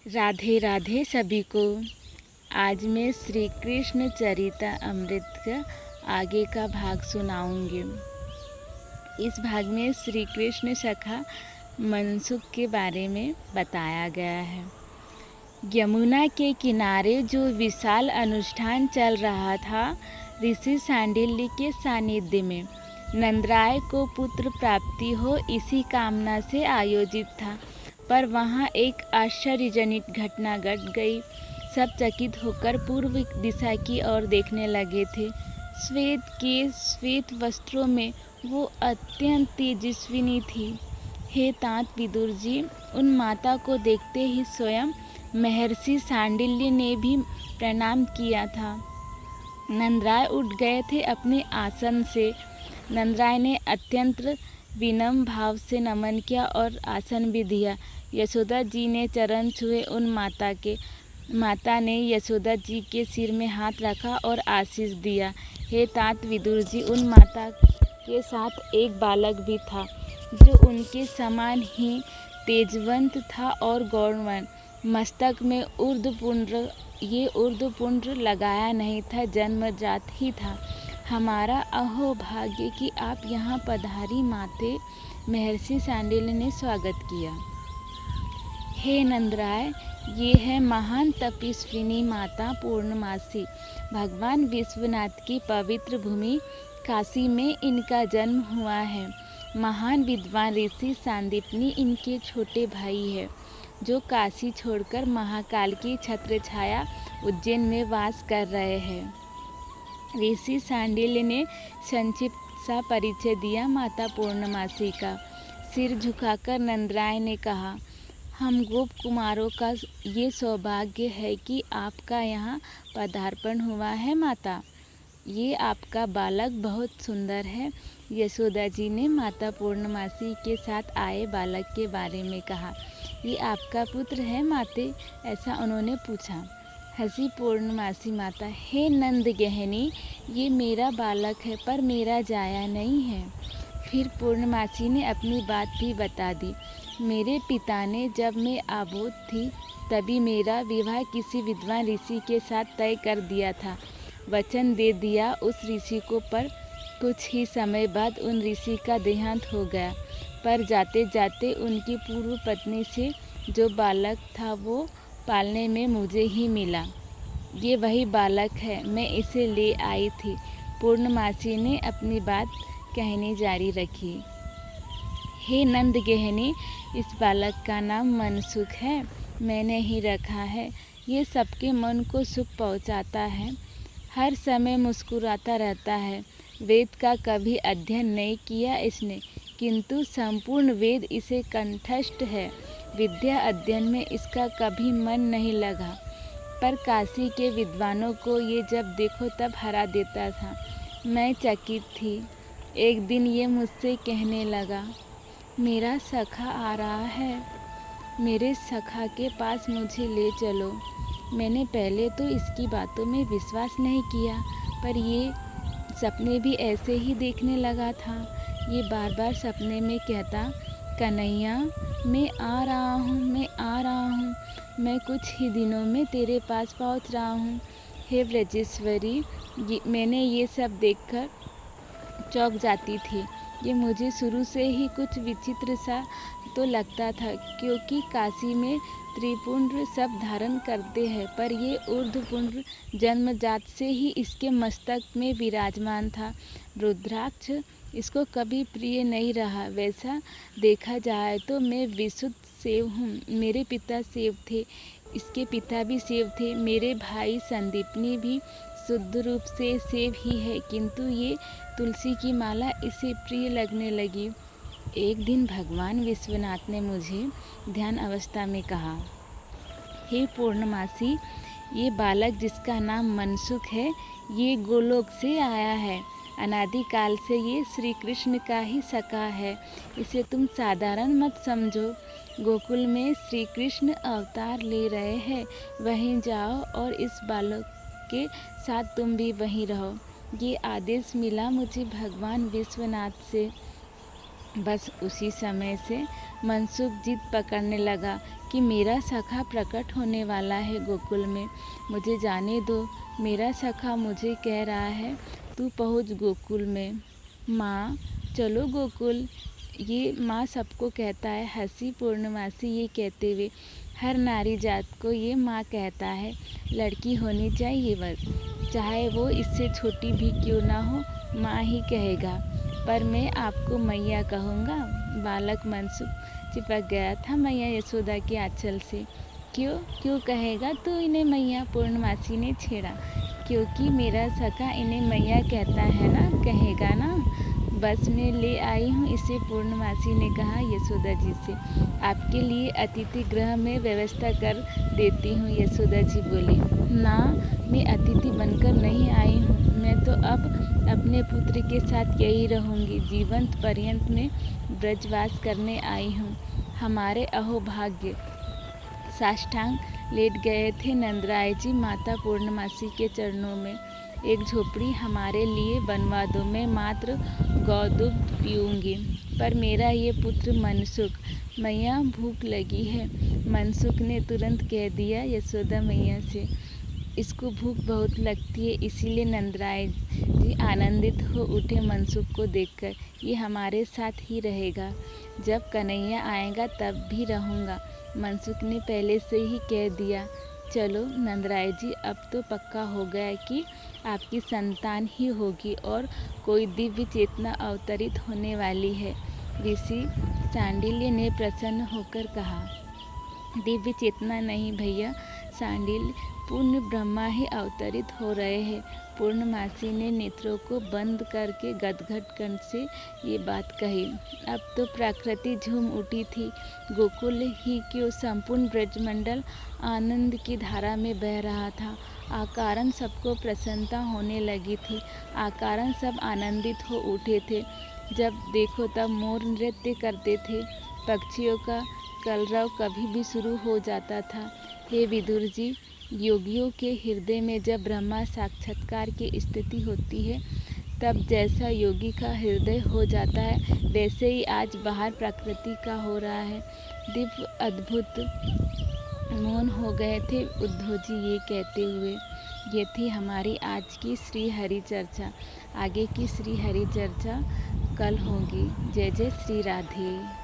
राधे राधे सभी को। आज मैं श्री कृष्ण चरितामृत का आगे का भाग सुनाऊंगी। इस भाग में श्री कृष्ण सखा मनसुख के बारे में बताया गया है। यमुना के किनारे जो विशाल अनुष्ठान चल रहा था, ऋषि सांडिल्य के सानिध्य में नंदराय को पुत्र प्राप्ति हो इसी कामना से आयोजित था। पर वहाँ एक आश्चर्यजनक घटना घट गई। सब चकित होकर पूर्व दिशा की ओर देखने लगे थे। श्वेत वस्त्रों में वो अत्यंत तेजस्विनी थी। हे तात विदुर जी, उन माता को देखते ही स्वयं महर्षि सांडिल्य ने भी प्रणाम किया था। नंदराय उठ गए थे अपने आसन से। नंदराय ने अत्यंत विनम्र भाव से नमन किया और आसन भी दिया। यशोदा जी ने चरण छुए उन माता के। माता ने यशोदा जी के सिर में हाथ रखा और आशीष दिया। हे तात विदुर जी, उन माता के साथ एक बालक भी था जो उनके समान ही तेजवंत था और गौरवान। मस्तक में ऊर्ध्वपुंड्र लगाया नहीं था, जन्मजात ही था। हमारा अहोभाग्य कि आप यहाँ पधारी माते, महर्षि सांडिल्य ने स्वागत किया। हे नंदराय, ये है महान तपस्विनी माता पूर्णमासी। भगवान विश्वनाथ की पवित्र भूमि काशी में इनका जन्म हुआ है। महान विद्वान ऋषि सांदीपनी इनके छोटे भाई है, जो काशी छोड़कर महाकाल की छत्र छाया उज्जैन में वास कर रहे हैं। ऋषि सांडिल्य ने संक्षिप्त सा परिचय दिया माता पूर्णमासी का। सिर झुकाकर नंदराय ने कहा, हम गोप कुमारों का ये सौभाग्य है कि आपका यहाँ पदार्पण हुआ है माता। ये आपका बालक बहुत सुंदर है। यशोदा जी ने माता पूर्णमासी के साथ आए बालक के बारे में कहा। ये आपका पुत्र है माते? ऐसा उन्होंने पूछा। हंसी पूर्णमासी माता, हे नंद गहनी, ये मेरा बालक है पर मेरा जाया नहीं है। फिर पूर्णमासी ने अपनी बात भी बता दी। मेरे पिता ने जब मैं आबोध थी तभी मेरा विवाह किसी विद्वान ऋषि के साथ तय कर दिया था। वचन दे दिया उस ऋषि को, पर कुछ ही समय बाद उन ऋषि का देहांत हो गया। पर जाते जाते उनकी पूर्व पत्नी से जो बालक था वो पालने में मुझे ही मिला। ये वही बालक है, मैं इसे ले आई थी। पूर्णमासी ने अपनी बात कहनी जारी रखी। हे नंद गहनी, इस बालक का नाम मनसुख है, मैंने ही रखा है। ये सबके मन को सुख पहुंचाता है, हर समय मुस्कुराता रहता है। वेद का कभी अध्ययन नहीं किया इसने, किंतु संपूर्ण वेद इसे कंठस्थ है। विद्या अध्ययन में इसका कभी मन नहीं लगा, पर काशी के विद्वानों को ये जब देखो तब हरा देता था। मैं चकित थी। एक दिन ये मुझसे कहने लगा, मेरा सखा आ रहा है, मेरे सखा के पास मुझे ले चलो। मैंने पहले तो इसकी बातों में विश्वास नहीं किया, पर ये सपने भी ऐसे ही देखने लगा था। ये बार बार सपने में कहता, कन्हैया मैं आ रहा हूँ, मैं आ रहा हूँ, मैं कुछ ही दिनों में तेरे पास पहुँच रहा हूँ। हे ब्रजेश्वरी, मैंने ये सब देखकर चौंक जाती थी। ये मुझे शुरू से ही कुछ विचित्र सा तो लगता था, क्योंकि काशी में त्रिपुंड्र सब धारण करते हैं, पर ये ऊर्ध्वपुंड्र जन्मजात से ही इसके मस्तक में विराजमान था। रुद्राक्ष इसको कभी प्रिय नहीं रहा। वैसा देखा जाए तो मैं विशुद्ध सेव हूँ। मेरे पिता सेव थे, इसके पिता भी सेव थे। मेरे भाई संदीपनी भी शुद्ध रूप से सेव ही है, किंतु ये तुलसी की माला इसे प्रिय लगने लगी। एक दिन भगवान विश्वनाथ ने मुझे ध्यान अवस्था में कहा, हे पूर्णमासी, ये बालक जिसका नाम मनसुख है, ये गोलोक से आया है। अनादिकाल से ये श्री कृष्ण का ही सखा है। इसे तुम साधारण मत समझो। गोकुल में श्री कृष्ण अवतार ले रहे हैं, वहीं जाओ और इस बालक के साथ तुम भी वहीं रहो। ये आदेश मिला मुझे भगवान विश्वनाथ से। बस उसी समय से मनसुख जिद पकड़ने लगा कि मेरा सखा प्रकट होने वाला है गोकुल में, मुझे जाने दो। मेरा सखा मुझे कह रहा है तू पहुँच गोकुल में। माँ चलो गोकुल, ये माँ सबको कहता है। हंसी पूर्णमासी ये कहते हुए। हर नारी जात को ये माँ कहता है। लड़की होनी चाहिए बस, चाहे वो इससे छोटी भी क्यों ना हो, माँ ही कहेगा। पर मैं आपको मैया कहूँगा। बालक मनसुख चिपक गया था मैया यशोदा के आंचल से। क्यों क्यों कहेगा तू इन्हें मैया, पूर्णमासी ने छेड़ा। क्योंकि मेरा सखा इन्हें मैया कहता है ना, कहेगा ना। बस मैं ले आई हूँ इसे, पूर्णमासी ने कहा यशोदा जी से। आपके लिए अतिथि गृह में व्यवस्था कर देती हूँ, यशोदा जी बोली। ना, मैं अतिथि बनकर नहीं आई हूँ, मैं तो अब अपने पुत्र के साथ यही रहूँगी। जीवंत पर्यंत में ब्रजवास करने आई हूँ। हमारे अहोभाग्य। साष्टांग लेट गए थे नंदराय जी माता पूर्णमासी के चरणों में। एक झोपड़ी हमारे लिए बनवा दो, मैं मात्र गौदुग्ध पीऊँगी। पर मेरा ये पुत्र मनसुख, मैया भूख लगी है। मनसुख ने तुरंत कह दिया यशोदा मैया से। इसको भूख बहुत लगती है, इसीलिए नंदराय जी आनंदित हो उठे मनसुख को देखकर। ये हमारे साथ ही रहेगा, जब कन्हैया आएगा तब भी रहूँगा। मनसुख ने पहले से ही कह दिया। चलो नंदराय जी, अब तो पक्का हो गया कि आपकी संतान ही होगी और कोई दिव्य चेतना अवतरित होने वाली है। ऋषि सांडिल्य ने प्रसन्न होकर कहा। दिव्य चेतना नहीं भैया सांडिल्य, पूर्ण ब्रह्मा ही अवतरित हो रहे हैं। पूर्णमासी ने नेत्रों को बंद करके गदगद कंठ से ये बात कही। अब तो प्रकृति झूम उठी थी। गोकुल ही क्यों, संपूर्ण ब्रजमंडल आनंद की धारा में बह रहा था। आकारण सबको प्रसन्नता होने लगी थी। आकारण सब आनंदित हो उठे थे। जब देखो तब मोर नृत्य करते थे। पक्षियों का कलरव कभी भी शुरू हो जाता था। हे विदुर जी, योगियों के हृदय में जब ब्रह्मा साक्षात्कार की स्थिति होती है, तब जैसा योगी का हृदय हो जाता है, वैसे ही आज बाहर प्रकृति का हो रहा है। दिव्य अद्भुत मौन हो गए थे उद्धव जी ये कहते हुए। ये थी हमारी आज की श्री हरि चर्चा। आगे की श्री हरि चर्चा कल होगी। जय जय श्री राधे।